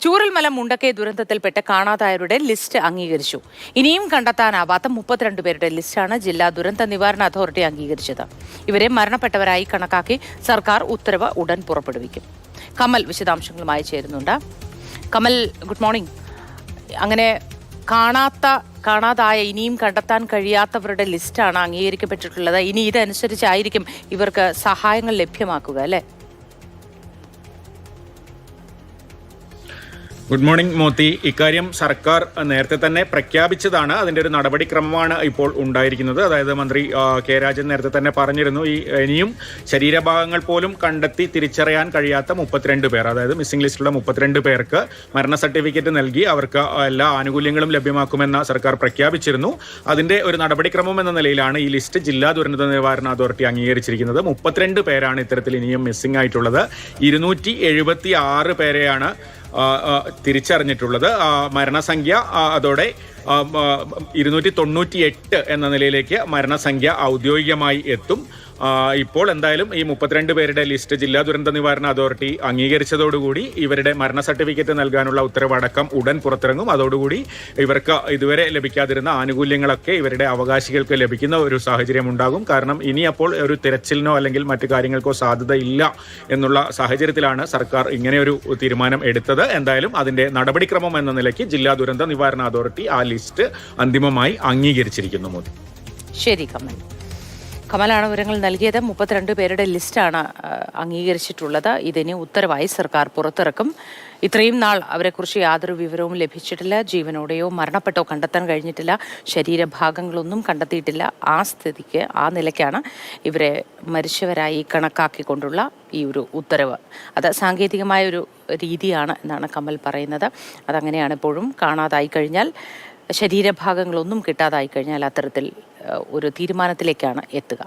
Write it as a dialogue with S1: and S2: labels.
S1: Chooralmala Mundakkai ദുരന്തത്തിൽപ്പെട്ട് കാണാതായവരുടെ list അംഗീകരിച്ചു. ഇനിയും കണ്ടെത്താനാവാത്ത 32 പേരുടെ ലിസ്റ്റാണ് ജില്ലാ ദുരന്ത നിവാരണ അതോറിറ്റി അംഗീകരിച്ചത്. ഇവരെ മരണപ്പെട്ടവരായി കണക്കാക്കി സർക്കാർ ഉത്തരവ് ഉടൻ പുറപ്പെടുവിക്കും. കമൽ വിശദാംശങ്ങളുമായി ചേരുന്നുണ്ട്. Kamal, good morning. അങ്ങനെ കാണാതായ ഇനിയും കണ്ടെത്താൻ കഴിയാത്തവരുടെ ലിസ്റ്റാണ് അംഗീകരിക്കപ്പെട്ടിട്ടുള്ളത്. ഇനി ഇതനുസരിച്ചായിരിക്കും ഇവർക്ക് സഹായങ്ങൾ ലഭ്യമാക്കുക, അല്ലേ?
S2: Good morning Mothi. ഇക്കാര്യം സർക്കാർ നേരത്തെ തന്നെ പ്രഖ്യാപിച്ചതാണ്. അതിൻ്റെ ഒരു നടപടിക്രമമാണ് ഇപ്പോൾ ഉണ്ടായിരിക്കുന്നത്. അതായത് മന്ത്രി കെ രാജൻ നേരത്തെ തന്നെ പറഞ്ഞിരുന്നു, ഇനിയും ശരീരഭാഗങ്ങൾ പോലും കണ്ടെത്തി തിരിച്ചറിയാൻ കഴിയാത്ത 32 പേർ, അതായത് മിസ്സിംഗ് ലിസ്റ്റിലുള്ള 32 പേർക്ക് മരണ സർട്ടിഫിക്കറ്റ് നൽകി അവർക്ക് എല്ലാ ആനുകൂല്യങ്ങളും ലഭ്യമാക്കുമെന്ന് സർക്കാർ പ്രഖ്യാപിച്ചിരുന്നു. അതിൻ്റെ ഒരു നടപടിക്രമം എന്ന നിലയിലാണ് ഈ ലിസ്റ്റ് ജില്ലാ ദുരന്ത നിവാരണ അതോറിറ്റി അംഗീകരിച്ചിരിക്കുന്നത്. 32 പേരാണ് ഇത്തരത്തിൽ ഇനിയും മിസ്സിംഗ് ആയിട്ടുള്ളത്. 276 പേരെയാണ് തിരിച്ചറിഞ്ഞിട്ടുള്ളത്. മരണസംഖ്യ അതോടെ 298 എന്ന നിലയിലേക്ക് മരണസംഖ്യ ഔദ്യോഗികമായി എത്തും. ഇപ്പോൾ എന്തായാലും ഈ 32 പേരുടെ ലിസ്റ്റ് ജില്ലാ ദുരന്ത നിവാരണ അതോറിറ്റി അംഗീകരിച്ചതോടുകൂടി ഇവരുടെ മരണ സർട്ടിഫിക്കറ്റ് നൽകാനുള്ള ഉത്തരവടക്കം ഉടൻ പുറത്തിറങ്ങും. അതോടുകൂടി ഇവർക്ക് ഇതുവരെ ലഭിക്കാതിരുന്ന ആനുകൂല്യങ്ങളൊക്കെ ഇവരുടെ അവകാശികൾക്ക് ലഭിക്കുന്ന ഒരു സാഹചര്യം ഉണ്ടാകും. കാരണം ഇനി അപ്പോൾ ഒരു തിരച്ചിലിനോ അല്ലെങ്കിൽ മറ്റു കാര്യങ്ങൾക്കോ സാധ്യതയില്ല എന്നുള്ള സാഹചര്യത്തിലാണ് സർക്കാർ ഇങ്ങനെയൊരു തീരുമാനം എടുത്തത്. എന്തായാലും അതിന്റെ നടപടിക്രമം എന്ന നിലയ്ക്ക് ജില്ലാ ദുരന്ത നിവാരണ അതോറിറ്റി ആ ലിസ്റ്റ് അന്തിമമായി അംഗീകരിച്ചിരിക്കുന്നു. മോദി.
S1: ശരി, കമലാണ് വിവരങ്ങൾ നൽകിയത്. 32 പേരുടെ ലിസ്റ്റാണ് അംഗീകരിച്ചിട്ടുള്ളത്. ഇതിന് ഉത്തരവായി സർക്കാർ പുറത്തിറക്കും. ഇത്രയും നാൾ അവരെക്കുറിച്ച് യാതൊരു വിവരവും ലഭിച്ചിട്ടില്ല. ജീവനോടെയോ മരണപ്പെട്ടോ കണ്ടെത്താൻ കഴിഞ്ഞിട്ടില്ല. ശരീരഭാഗങ്ങളൊന്നും കണ്ടെത്തിയിട്ടില്ല. ആ നിലയ്ക്കാണ് ഇവരെ മരിച്ചവരായി കണക്കാക്കിക്കൊണ്ടുള്ള ഈ ഒരു ഉത്തരവ്. അത് സാങ്കേതികമായ ഒരു രീതിയാണ് എന്നാണ് കമൽ പറയുന്നത്. അതങ്ങനെയാണ്. എപ്പോഴും കാണാതായി കഴിഞ്ഞാൽ, ശരീരഭാഗങ്ങളൊന്നും കിട്ടാതായി കഴിഞ്ഞാൽ അത്തരത്തിൽ ഒരു തീരുമാനത്തിലേക്കാണ് എത്തുക.